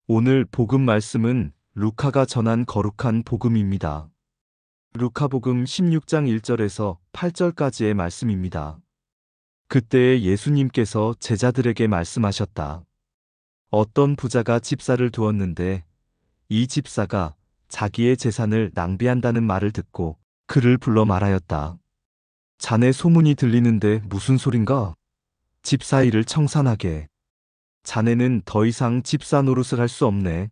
오늘 복음 말씀은 루카가 전한 거룩한 복음입니다. 루카복음 16장 1절에서 8절까지의 말씀입니다. 그때에 예수님께서 제자들에게 말씀하셨다. 어떤 부자가 집사를 두었는데 이 집사가 자기의 재산을 낭비한다는 말을 듣고 그를 불러 말하였다. 자네 소문이 들리는데 무슨 소린가? 집사 일을 청산하게. 자네는 더 이상 집사 노릇을 할 수 없네.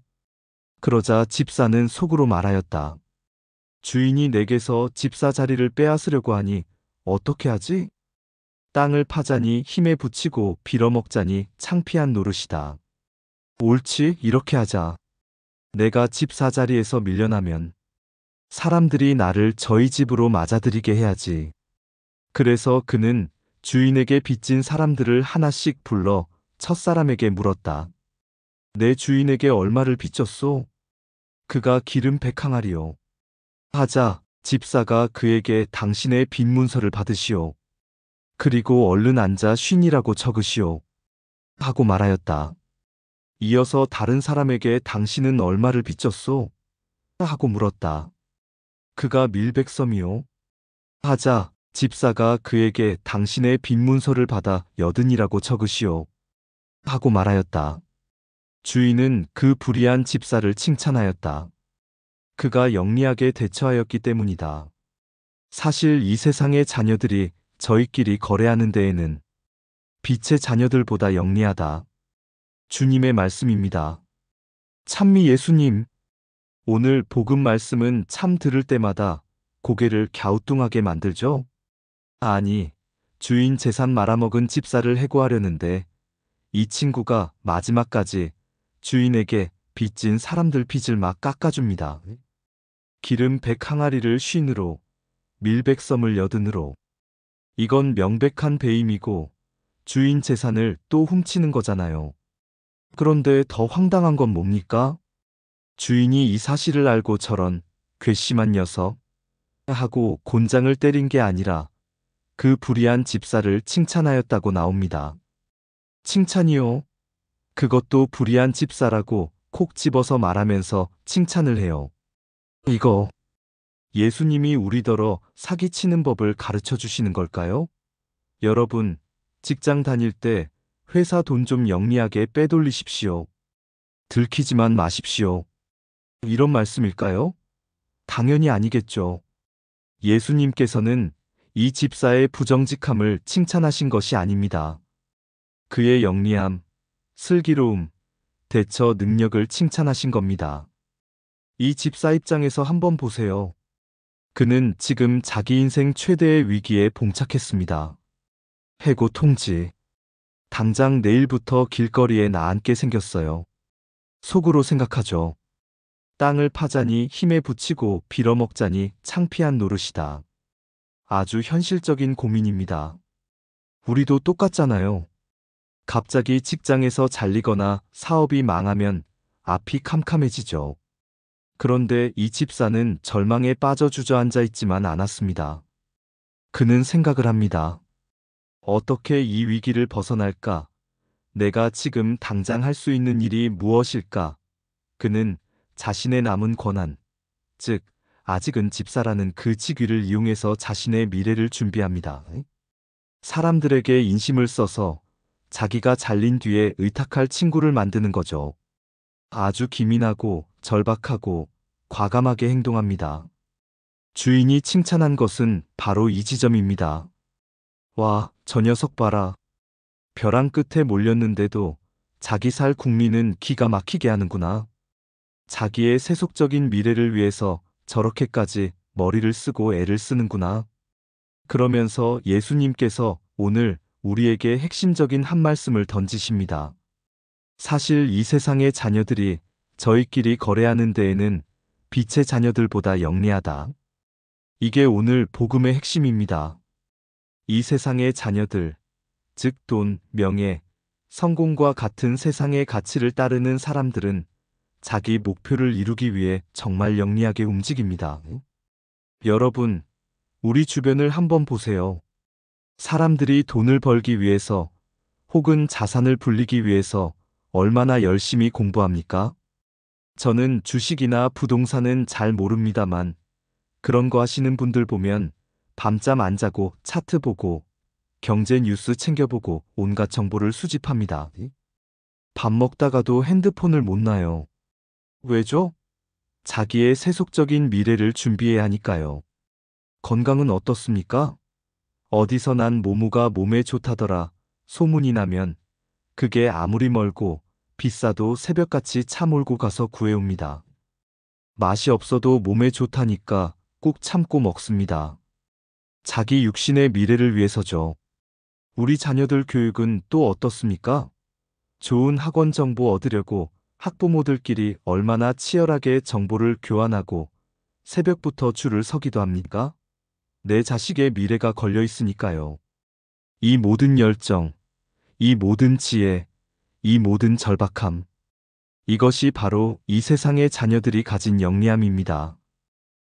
그러자 집사는 속으로 말하였다. 주인이 내게서 집사 자리를 빼앗으려고 하니 어떻게 하지? 땅을 파자니 힘에 부치고 빌어먹자니 창피한 노릇이다. 옳지, 이렇게 하자. 내가 집사 자리에서 밀려나면 사람들이 나를 저희 집으로 맞아들이게 해야지. 그래서 그는 주인에게 빚진 사람들을 하나씩 불러 첫사람에게 물었다. 내 주인에게 얼마를 빚졌소? 그가 기름 100항아리요. 하자 집사가 그에게 당신의 빚 문서를 받으시오. 그리고 얼른 앉아 쉰이라고 적으시오. 하고 말하였다. 이어서 다른 사람에게 당신은 얼마를 빚졌소? 하고 물었다. 그가 밀백섬이요. 하자 집사가 그에게 당신의 빚 문서를 받아 80이라고 적으시오. 하고 말하였다. 주인은 그 불의한 집사를 칭찬하였다. 그가 영리하게 대처하였기 때문이다. 사실 이 세상의 자녀들이 저희끼리 거래하는 데에는 빛의 자녀들보다 영리하다. 주님의 말씀입니다. 찬미 예수님, 오늘 복음 말씀은 참 들을 때마다 고개를 갸우뚱하게 만들죠? 아니, 주인 재산 말아먹은 집사를 해고하려는데 이 친구가 마지막까지 주인에게 빚진 사람들 빚을 막 깎아줍니다. 기름 100항아리를 쉰으로, 밀백섬을 80으로. 이건 명백한 배임이고 주인 재산을 또 훔치는 거잖아요. 그런데 더 황당한 건 뭡니까? 주인이 이 사실을 알고 저런 괘씸한 녀석 하고 곤장을 때린 게 아니라 그 불의한 집사를 칭찬하였다고 나옵니다. 칭찬이요? 그것도 불의한 집사라고 콕 집어서 말하면서 칭찬을 해요. 이거 예수님이 우리더러 사기치는 법을 가르쳐 주시는 걸까요? 여러분, 직장 다닐 때 회사 돈 좀 영리하게 빼돌리십시오. 들키지만 마십시오. 이런 말씀일까요? 당연히 아니겠죠. 예수님께서는 이 집사의 부정직함을 칭찬하신 것이 아닙니다. 그의 영리함, 슬기로움, 대처 능력을 칭찬하신 겁니다. 이 집사 입장에서 한번 보세요. 그는 지금 자기 인생 최대의 위기에 봉착했습니다. 해고 통지. 당장 내일부터 길거리에 나앉게 생겼어요. 속으로 생각하죠. 땅을 파자니 힘에 부치고 빌어먹자니 창피한 노릇이다. 아주 현실적인 고민입니다. 우리도 똑같잖아요. 갑자기 직장에서 잘리거나 사업이 망하면 앞이 캄캄해지죠. 그런데 이 집사는 절망에 빠져 주저앉아 있지만 않았습니다. 그는 생각을 합니다. 어떻게 이 위기를 벗어날까? 내가 지금 당장 할 수 있는 일이 무엇일까? 그는 자신의 남은 권한, 즉, 아직은 집사라는 그 직위를 이용해서 자신의 미래를 준비합니다. 사람들에게 인심을 써서 자기가 잘린 뒤에 의탁할 친구를 만드는 거죠. 아주 기민하고 절박하고 과감하게 행동합니다. 주인이 칭찬한 것은 바로 이 지점입니다. 와, 저 녀석 봐라. 벼랑 끝에 몰렸는데도 자기 살 국민은 기가 막히게 하는구나. 자기의 세속적인 미래를 위해서 저렇게까지 머리를 쓰고 애를 쓰는구나. 그러면서 예수님께서 오늘 우리에게 핵심적인 한 말씀을 던지십니다. 사실 이 세상의 자녀들이 저희끼리 거래하는 데에는 빛의 자녀들보다 영리하다. 이게 오늘 복음의 핵심입니다. 이 세상의 자녀들, 즉 돈, 명예, 성공과 같은 세상의 가치를 따르는 사람들은 자기 목표를 이루기 위해 정말 영리하게 움직입니다. 여러분, 우리 주변을 한번 보세요. 사람들이 돈을 벌기 위해서 혹은 자산을 불리기 위해서 얼마나 열심히 공부합니까? 저는 주식이나 부동산은 잘 모릅니다만 그런 거 하시는 분들 보면 밤잠 안 자고 차트 보고 경제 뉴스 챙겨보고 온갖 정보를 수집합니다. 밥 먹다가도 핸드폰을 못 놔요. 왜죠? 자기의 세속적인 미래를 준비해야 하니까요. 건강은 어떻습니까? 어디서 난 모모가 몸에 좋다더라 소문이 나면 그게 아무리 멀고 비싸도 새벽같이 차 몰고 가서 구해옵니다. 맛이 없어도 몸에 좋다니까 꼭 참고 먹습니다. 자기 육신의 미래를 위해서죠. 우리 자녀들 교육은 또 어떻습니까? 좋은 학원 정보 얻으려고 학부모들끼리 얼마나 치열하게 정보를 교환하고 새벽부터 줄을 서기도 합니까? 내 자식의 미래가 걸려 있으니까요. 이 모든 열정, 이 모든 지혜, 이 모든 절박함. 이것이 바로 이 세상의 자녀들이 가진 영리함입니다.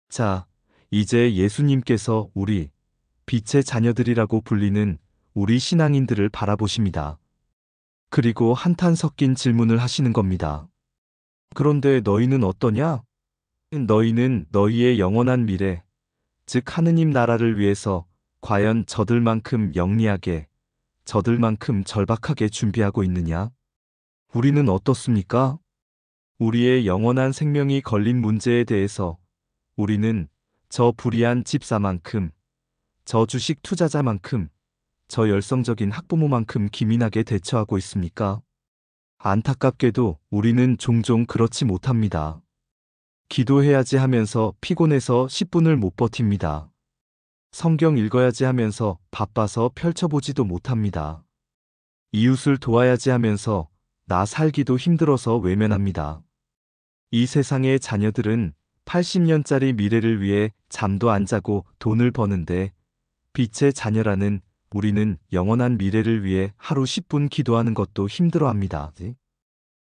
자, 이제 예수님께서 우리 빛의 자녀들이라고 불리는 우리 신앙인들을 바라보십니다. 그리고 한탄 섞인 질문을 하시는 겁니다. 그런데 너희는 어떠냐? 너희는 너희의 영원한 미래, 즉 하느님 나라를 위해서 과연 저들만큼 영리하게, 저들만큼 절박하게 준비하고 있느냐? 우리는 어떻습니까? 우리의 영원한 생명이 걸린 문제에 대해서 우리는 저 불의한 집사만큼, 저 주식 투자자만큼, 저 열성적인 학부모만큼 기민하게 대처하고 있습니까? 안타깝게도 우리는 종종 그렇지 못합니다. 기도해야지 하면서 피곤해서 10분을 못 버팁니다. 성경 읽어야지 하면서 바빠서 펼쳐보지도 못합니다. 이웃을 도와야지 하면서 나 살기도 힘들어서 외면합니다. 이 세상의 자녀들은 80년짜리 미래를 위해 잠도 안 자고 돈을 버는데 빛의 자녀라는 우리는 영원한 미래를 위해 하루 10분 기도하는 것도 힘들어합니다.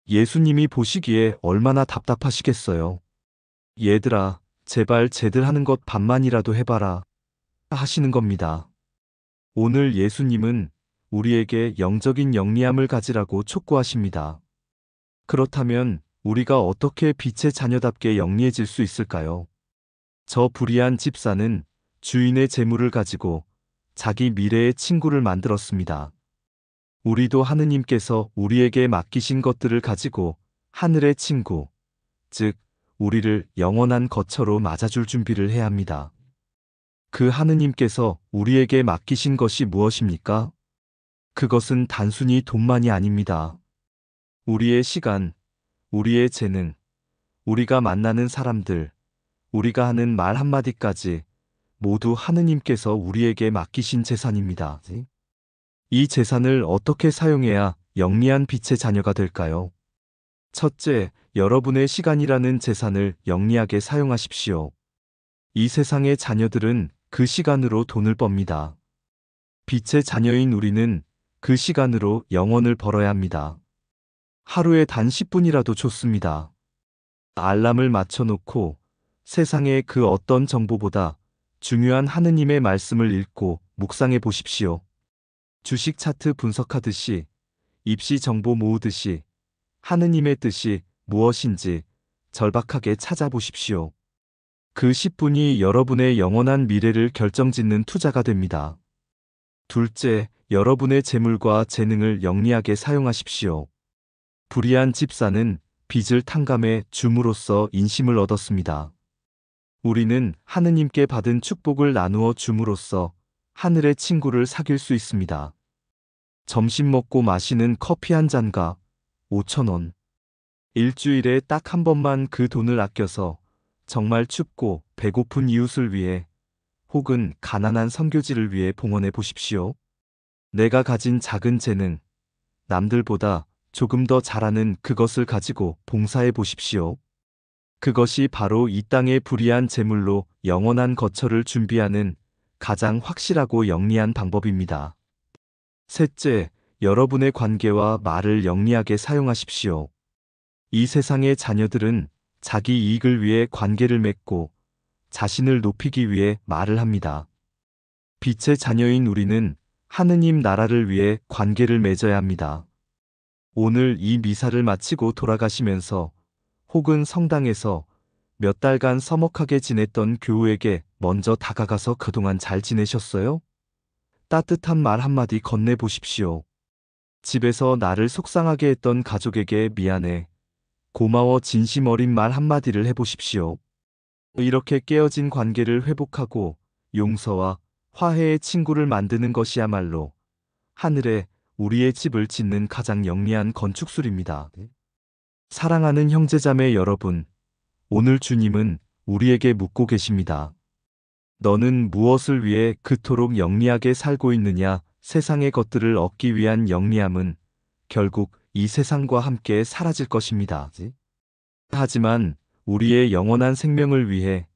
예수님이 보시기에 얼마나 답답하시겠어요. 얘들아, 제발 쟤들 하는 것 반만이라도 해봐라 하시는 겁니다. 오늘 예수님은 우리에게 영적인 영리함을 가지라고 촉구하십니다. 그렇다면 우리가 어떻게 빛의 자녀답게 영리해질 수 있을까요? 저 불의한 집사는 주인의 재물을 가지고 자기 미래의 친구를 만들었습니다. 우리도 하느님께서 우리에게 맡기신 것들을 가지고 하늘의 친구, 즉 우리를 영원한 거처로 맞아줄 준비를 해야 합니다. 그 하느님께서 우리에게 맡기신 것이 무엇입니까? 그것은 단순히 돈만이 아닙니다. 우리의 시간, 우리의 재능, 우리가 만나는 사람들, 우리가 하는 말 한마디까지 모두 하느님께서 우리에게 맡기신 재산입니다. 이 재산을 어떻게 사용해야 영리한 빛의 자녀가 될까요? 첫째, 여러분의 시간이라는 재산을 영리하게 사용하십시오. 이 세상의 자녀들은 그 시간으로 돈을 멉니다. 빛의 자녀인 우리는 그 시간으로 영원을 벌어야 합니다. 하루에 단 10분이라도 좋습니다. 알람을 맞춰놓고 세상의 그 어떤 정보보다 중요한 하느님의 말씀을 읽고 묵상해 보십시오. 주식 차트 분석하듯이, 입시 정보 모으듯이 하느님의 뜻이 무엇인지 절박하게 찾아보십시오. 그 10분이 여러분의 영원한 미래를 결정짓는 투자가 됩니다. 둘째, 여러분의 재물과 재능을 영리하게 사용하십시오. 불의한 집사는 빚을 탕감해 줌으로써 인심을 얻었습니다. 우리는 하느님께 받은 축복을 나누어 줌으로써 하늘의 친구를 사귈 수 있습니다. 점심 먹고 마시는 커피 한 잔과 5,000원. 일주일에 딱 한 번만 그 돈을 아껴서 정말 춥고 배고픈 이웃을 위해 혹은 가난한 선교지를 위해 봉헌해 보십시오. 내가 가진 작은 재능, 남들보다 조금 더 잘하는 그것을 가지고 봉사해 보십시오. 그것이 바로 이 땅의 불의한 재물로 영원한 거처를 준비하는 가장 확실하고 영리한 방법입니다. 셋째, 여러분의 관계와 말을 영리하게 사용하십시오. 이 세상의 자녀들은 자기 이익을 위해 관계를 맺고 자신을 높이기 위해 말을 합니다. 빛의 자녀인 우리는 하느님 나라를 위해 관계를 맺어야 합니다. 오늘 이 미사를 마치고 돌아가시면서 혹은 성당에서 몇 달간 서먹하게 지냈던 교우에게 먼저 다가가서 그동안 잘 지내셨어요? 따뜻한 말 한마디 건네보십시오. 집에서 나를 속상하게 했던 가족에게 미안해, 고마워 진심 어린 말 한마디를 해보십시오. 이렇게 깨어진 관계를 회복하고 용서와 화해의 친구를 만드는 것이야말로 하늘에 우리의 집을 짓는 가장 영리한 건축술입니다. 사랑하는 형제자매 여러분, 오늘 주님은 우리에게 묻고 계십니다. 너는 무엇을 위해 그토록 영리하게 살고 있느냐? 세상의 것들을 얻기 위한 영리함은 결국 이 세상과 함께 사라질 것입니다. 하지만 우리의 영원한 생명을 위해,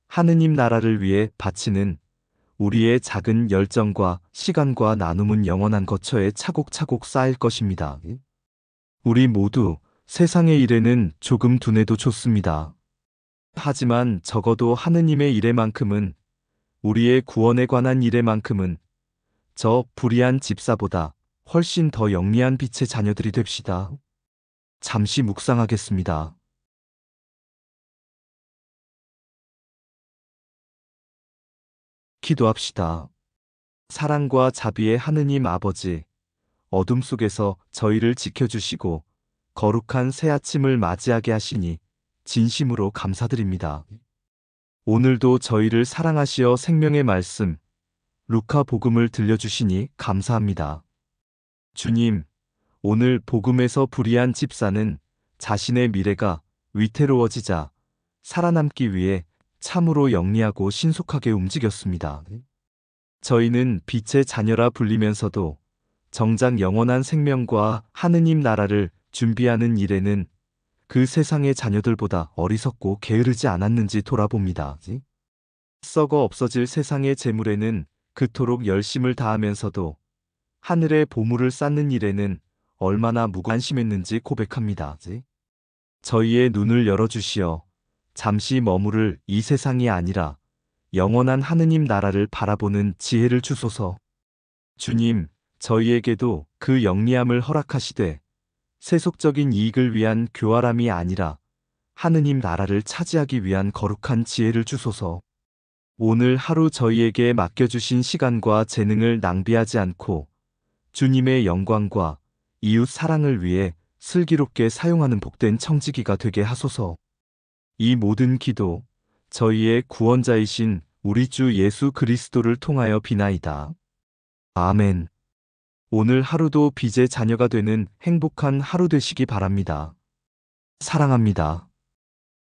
하느님 나라를 위해 바치는 우리의 작은 열정과 시간과 나눔은 영원한 거처에 차곡차곡 쌓일 것입니다. 우리 모두 세상의 일에는 조금 둔해도 좋습니다. 하지만 적어도 하느님의 일에만큼은, 우리의 구원에 관한 일에만큼은 저 불의한 집사보다 훨씬 더 영리한 빛의 자녀들이 됩시다. 잠시 묵상하겠습니다. 기도합시다. 사랑과 자비의 하느님 아버지, 어둠 속에서 저희를 지켜주시고 거룩한 새 아침을 맞이하게 하시니 진심으로 감사드립니다. 오늘도 저희를 사랑하시어 생명의 말씀, 루카 복음을 들려주시니 감사합니다. 주님, 오늘 복음에서 불의한 집사는 자신의 미래가 위태로워지자 살아남기 위해 참으로 영리하고 신속하게 움직였습니다. 저희는 빛의 자녀라 불리면서도 정작 영원한 생명과 하느님 나라를 준비하는 일에는 그 세상의 자녀들보다 어리석고 게으르지 않았는지 돌아봅니다. 썩어 없어질 세상의 재물에는 그토록 열심을 다하면서도 하늘의 보물을 쌓는 일에는 얼마나 무관심했는지 고백합니다. 저희의 눈을 열어주시어 잠시 머무를 이 세상이 아니라 영원한 하느님 나라를 바라보는 지혜를 주소서. 주님, 저희에게도 그 영리함을 허락하시되 세속적인 이익을 위한 교활함이 아니라 하느님 나라를 차지하기 위한 거룩한 지혜를 주소서. 오늘 하루 저희에게 맡겨주신 시간과 재능을 낭비하지 않고 주님의 영광과 이웃 사랑을 위해 슬기롭게 사용하는 복된 청지기가 되게 하소서. 이 모든 기도 저희의 구원자이신 우리 주 예수 그리스도를 통하여 비나이다. 아멘. 오늘 하루도 빛의 자녀가 되는 행복한 하루 되시기 바랍니다. 사랑합니다.